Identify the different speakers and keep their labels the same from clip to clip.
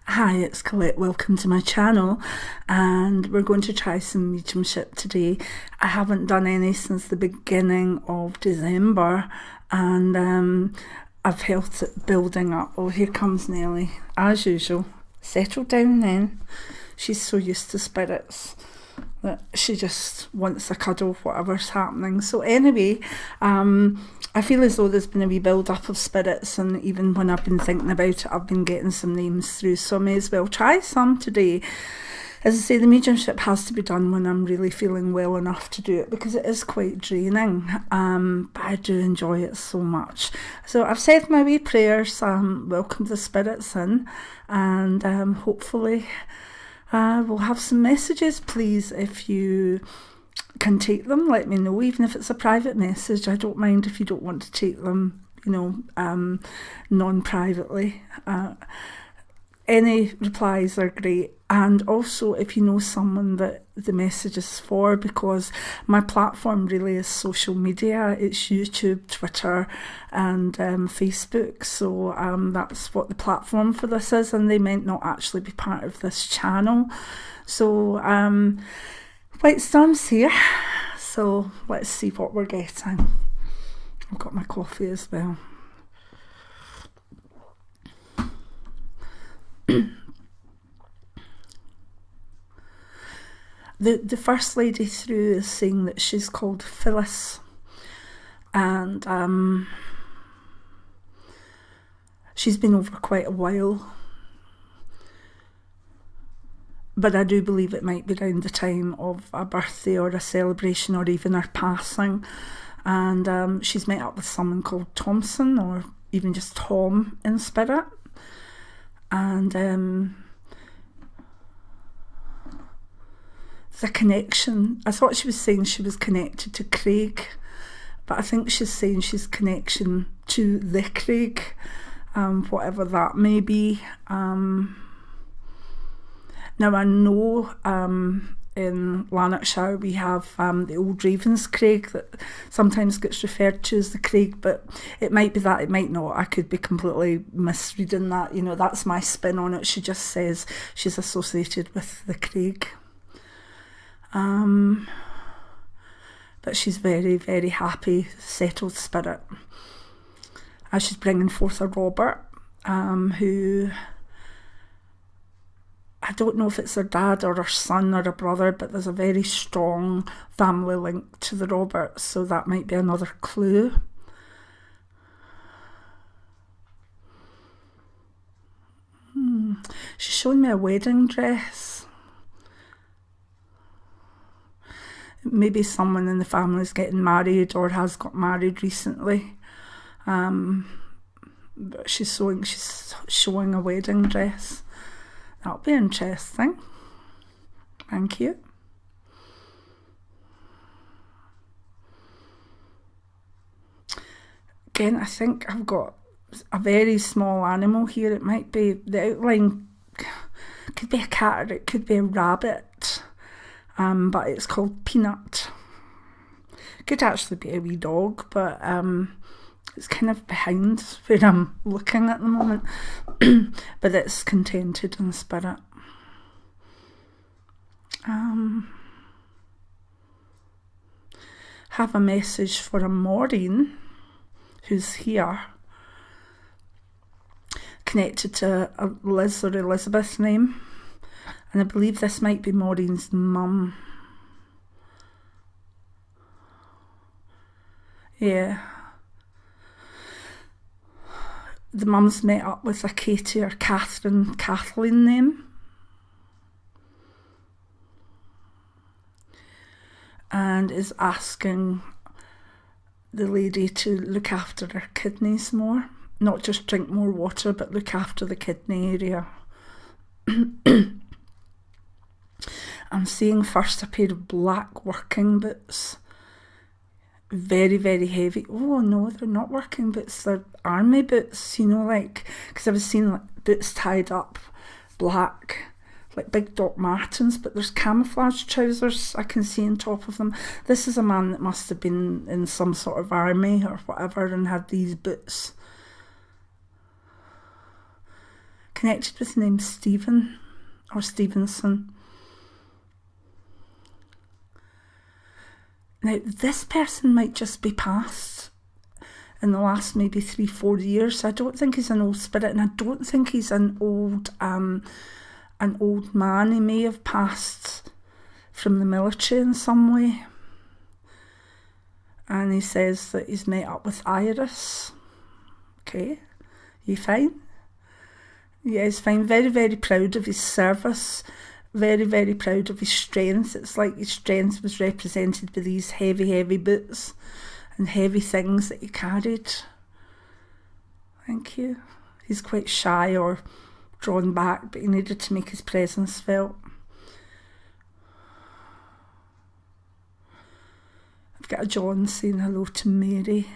Speaker 1: Hi, it's Colette. Welcome to my channel, and we're going to try some mediumship today. I haven't done any since the beginning of December, and I've felt it building up. Oh, here comes Nellie, as usual. Settle down then. She's so used to spirits that she just wants a cuddle, whatever's happening. So anyway, I feel as though there's been a wee build-up of spirits, and even when I've been thinking about it, I've been getting some names through, so I may as well try some today. As I say, the mediumship has to be done when I'm really feeling well enough to do it, because it is quite draining, but I do enjoy it so much. So I've said my wee prayers, welcome the spirits in, and hopefully we'll have some messages. Please, if you can take them, let me know, even if it's a private message. I don't mind if you don't want to take them, non-privately. Any replies are great. And also if you know someone that the message is for, because my platform really is social media. It's YouTube, Twitter and Facebook. So that's what the platform for this is, and they might not actually be part of this channel. So White Storm's here, so let's see what we're getting. I've got my coffee as well. The first lady through is saying that she's called Phyllis, and she's been over quite a while, but I do believe it might be around the time of a birthday or a celebration, or even her passing. And she's met up with someone called Thompson, or even just Tom in spirit. And the connection, I thought she was saying she was connected to Craig, but I think she's saying she's connection to the Craig, whatever that may be. Now I know in Lanarkshire we have the old Ravens Craig that sometimes gets referred to as the Craig, but it might be that, it might not. I could be completely misreading that. That's my spin on it. She just says she's associated with the Craig. But she's very, very happy, settled spirit. As she's bringing forth a Robert, who, I don't know if it's her dad or her son or a brother, but there's a very strong family link to the Roberts, so that might be another clue. She's showing me a wedding dress. Maybe someone in the family is getting married or has got married recently. But she's showing a wedding dress. That'll be interesting. Thank you. Again, I think I've got a very small animal here. It might be, the outline could be a cat or it could be a rabbit, but it's called Peanut. It could actually be a wee dog, but it's kind of behind where I'm looking at the moment, but it's contented in spirit. Have a message for a Maureen who's here, connected to a Liz or Elizabeth name, and I believe this might be Maureen's mum. Yeah. The mum's met up with a Katie or Kathleen name. And is asking the lady to look after her kidneys more. Not just drink more water, but look after the kidney area. I'm seeing first a pair of black working boots. Very, very heavy. Oh no, they're not working boots, they're army boots, because I was seeing boots tied up, black, like big Doc Martens, but there's camouflage trousers I can see on top of them. This is a man that must have been in some sort of army or whatever and had these boots. connected with the name Stephen or Stevenson. Now, this person might just be passed in the last maybe 3-4 years. I don't think he's an old spirit, and I don't think he's an old man. He may have passed from the military in some way. And he says that he's met up with Iris. Okay, you fine? Yeah, he's fine. Very, very proud of his service. Very, very proud of his strength. It's like his strength was represented by these heavy, heavy boots and heavy things that he carried. Thank you. He's quite shy or drawn back, but he needed to make his presence felt. I've got a John saying hello to Mary.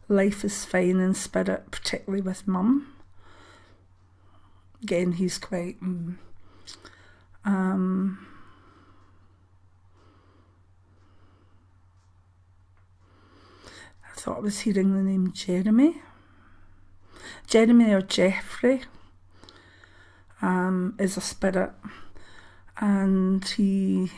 Speaker 1: Life is fine in spirit, particularly with Mum. Again, he's quite... I thought I was hearing the name Jeremy. Jeremy or Jeffrey is a spirit, and he...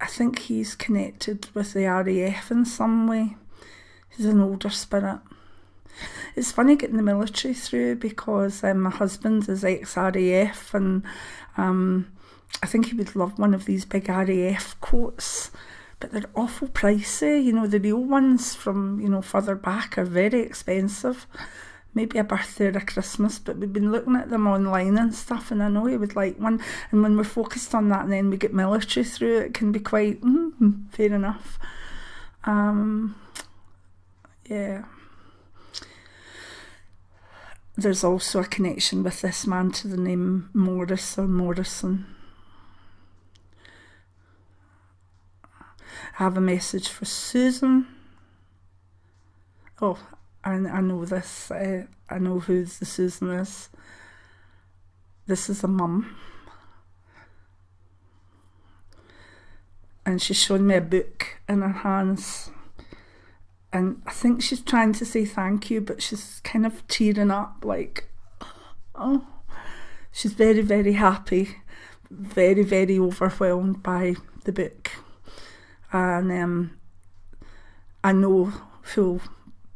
Speaker 1: I think he's connected with the RAF in some way. He's an older spirit. It's funny getting the military through because my husband is ex-RAF, and I think he would love one of these big RAF coats, but they're awful pricey. You know, the real ones from, you know, further back are very expensive. Maybe a birthday or a Christmas, but we've been looking at them online and stuff, and I know he would like one. And when we're focused on that and then we get military through, it can be quite, fair enough. Yeah. There's also a connection with this man to the name Morris or Morrison. I have a message for Susan. Oh, I know this. I know who the Susan is. This is a mum. And she's showing me a book in her hands. And I think she's trying to say thank you, but she's kind of tearing up, like, oh. She's very, very happy, very, very overwhelmed by the book. And I know who'll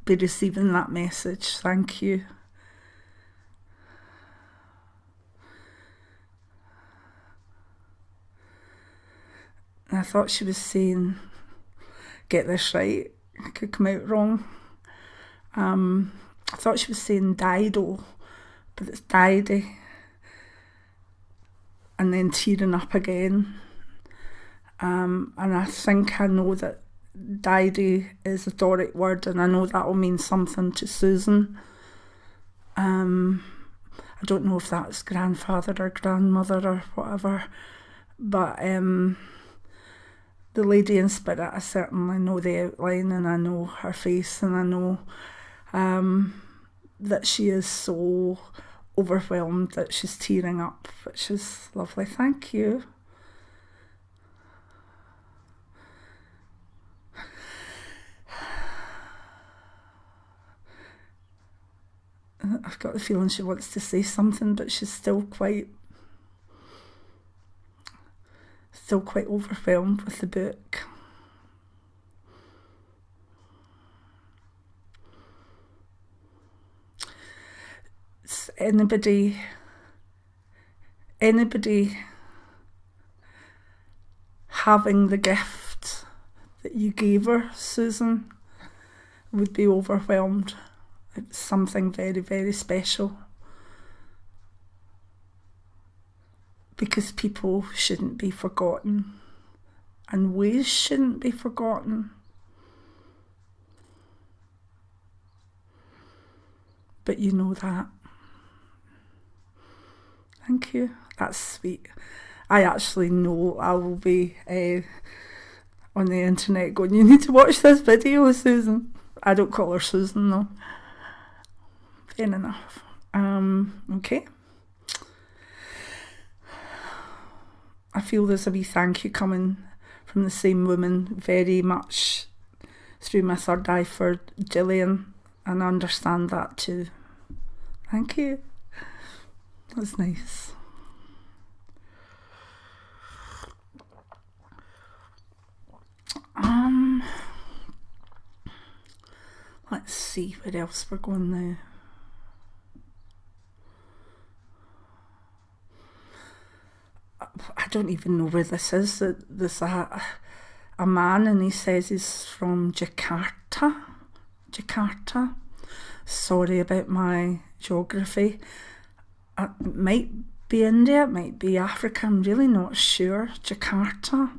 Speaker 1: be receiving that message. Thank you. And I thought she was saying, get this right, I could come out wrong. I thought she was saying Dido, but it's Didi. And then tearing up again. And I think I know that Didi is a Doric word, and I know that will mean something to Susan. I don't know if that's grandfather or grandmother or whatever, but the lady in spirit, I certainly know the outline, and I know her face, and I know that she is so overwhelmed that she's tearing up, which is lovely. Thank you. I've got the feeling she wants to say something, but she's still quite overwhelmed with the book. It's anybody having the gift that you gave her, Susan, would be overwhelmed. It's something very, very special. Because people shouldn't be forgotten, and ways shouldn't be forgotten. But you know that. Thank you. That's sweet. I actually know I will be on the internet going, you need to watch this video, Susan. I don't call her Susan though. Fair enough. Okay. I feel there's a wee thank you coming from the same woman, very much through my third eye for Gillian, and I understand that too. Thank you. That's nice. Let's see where else we're going now. I don't even know where this is. There's a man, and he says he's from Jakarta. Sorry about my geography. It might be India, it might be Africa, I'm really not sure. Jakarta.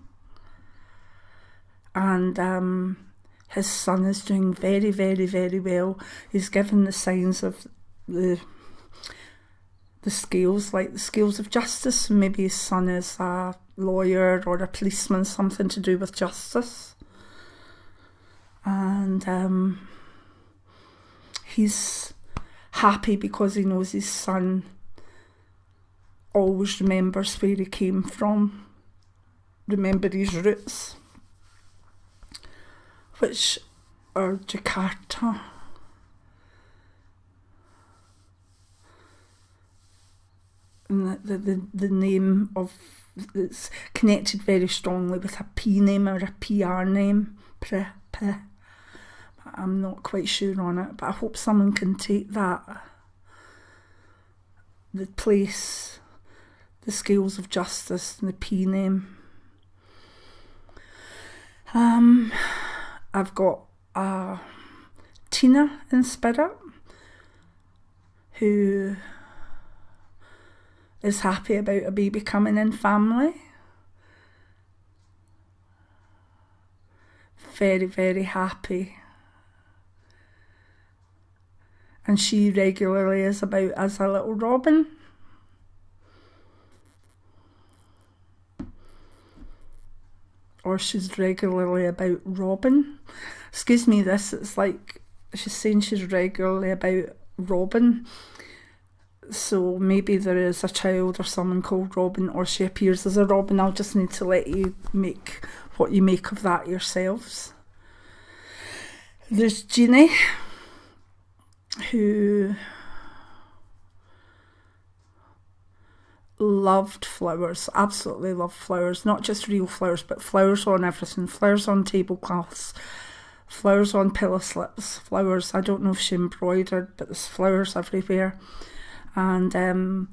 Speaker 1: And his son is doing very, very, very well. He's given the signs of the scales, like the scales of justice. Maybe his son is a lawyer or a policeman, something to do with justice. And he's happy because he knows his son always remembers where he came from, remember his roots, which are Jakarta. And the name of it's connected very strongly with a P name or a PR name. I'm not quite sure on it, but I hope someone can take that. The place, the scales of justice, and the P name. I've got Tina in spirit, who is happy about a baby coming in family. Very, very happy. And she regularly is about as a little robin. Or she's regularly about Robin. Excuse me, it's like she's saying she's regularly about Robin. So maybe there is a child or someone called Robin, or she appears as a Robin. I'll just need to let you make what you make of that yourselves. There's Jeannie, who loved flowers, absolutely loved flowers, not just real flowers, but flowers on everything, flowers on tablecloths, flowers on pillow slips, flowers, I don't know if she embroidered, but there's flowers everywhere. And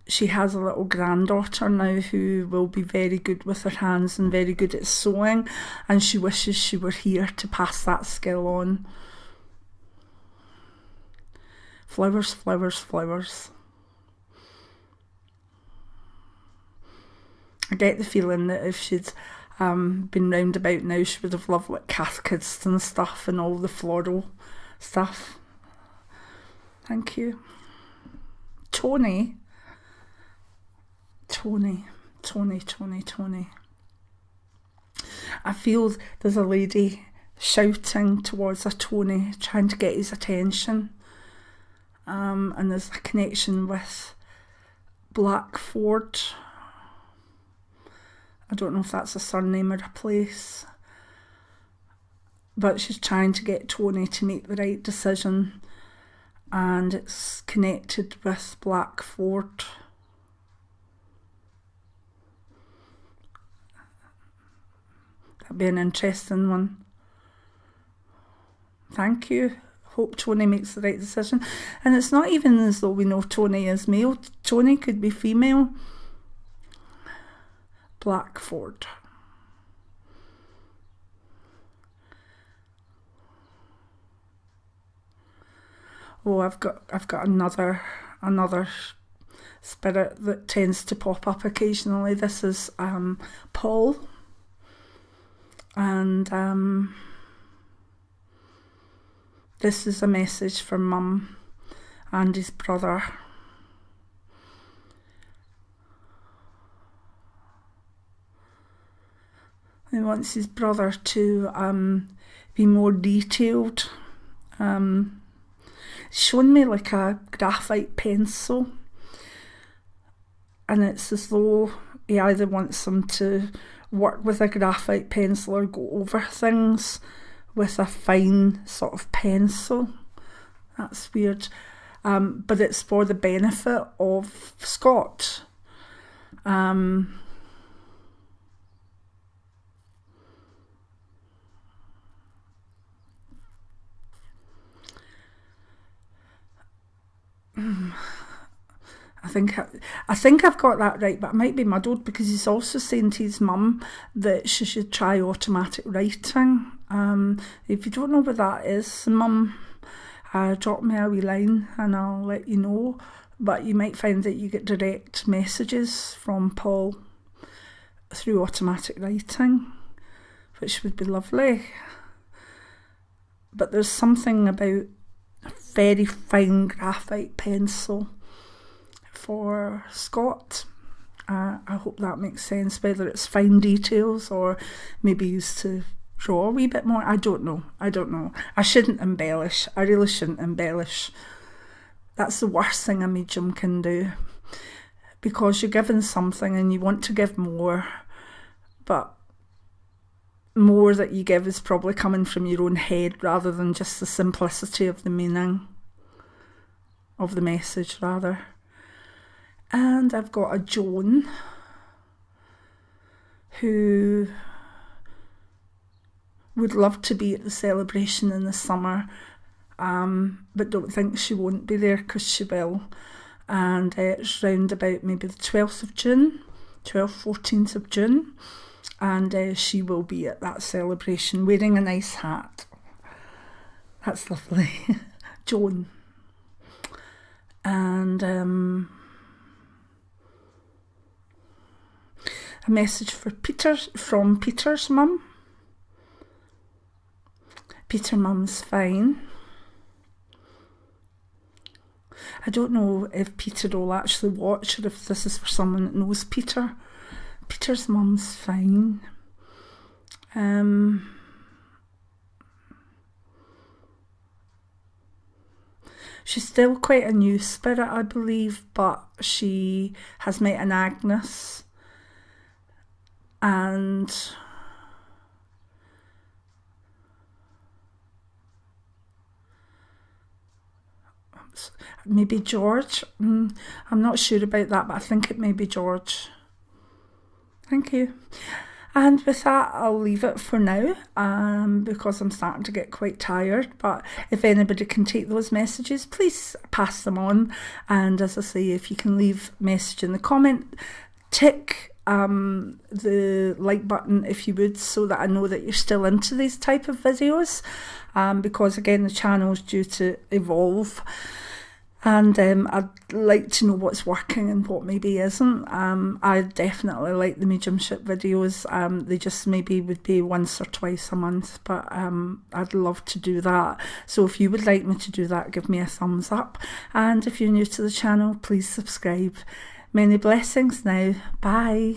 Speaker 1: she has a little granddaughter now who will be very good with her hands and very good at sewing, and she wishes she were here to pass that skill on. Flowers, flowers, flowers. I get the feeling that if she'd been round about now, she would have loved like caskets and stuff and all the floral stuff. Thank you. Tony. I feel there's a lady shouting towards a Tony, trying to get his attention. And there's a connection with Blackford. I don't know if that's a surname or a place. But she's trying to get Tony to make the right decision. And it's connected with Blackford. That'd be an interesting one. Thank you. Hope Tony makes the right decision. And it's not even as though we know Tony is male. Tony could be female. Blackford. Oh, I've got another spirit that tends to pop up occasionally. This is Paul, and this is a message for Mum and his brother. He wants his brother to be more detailed. Shown me like a graphite pencil, and it's as though he either wants them to work with a graphite pencil or go over things with a fine sort of pencil. That's weird. But it's for the benefit of Scott. I think I've got that right, but I might be muddled, because he's also saying to his mum that she should try automatic writing. If you don't know what that is, mum, drop me a wee line and I'll let you know. But you might find that you get direct messages from Paul through automatic writing, which would be lovely. But there's something about a very fine graphite pencil for Scott. I hope that makes sense, whether it's fine details or maybe used to draw a wee bit more. I don't know. I shouldn't embellish. I really shouldn't embellish. That's the worst thing a medium can do, because you're given something and you want to give more, but more that you give is probably coming from your own head rather than just the simplicity of the meaning of the message, rather. And I've got a Joan who would love to be at the celebration in the summer, but don't think she won't be there, because she will. And it's round about maybe the 12th of June, 12th, 14th of June. And she will be at that celebration wearing a nice hat. That's lovely. Joan. And a message for Peter, from Peter's mum. Peter mum's fine. I don't know if Peter will actually watch, or if this is for someone that knows Peter. Peter's mum's fine. She's still quite a new spirit, I believe, but she has met an Agnes, and maybe George. I'm not sure about that, but I think it may be George. Thank you. And with that, I'll leave it for now, because I'm starting to get quite tired. But if anybody can take those messages, please pass them on. And as I say, if you can leave a message in the comment, tick the like button if you would, so that I know that you're still into these type of videos, because again, the channel is due to evolve. And I'd like to know what's working and what maybe isn't. I definitely like the mediumship videos. They just maybe would be once or twice a month, but I'd love to do that. So if you would like me to do that, give me a thumbs up. And if you're new to the channel, please subscribe. Many blessings now. Bye.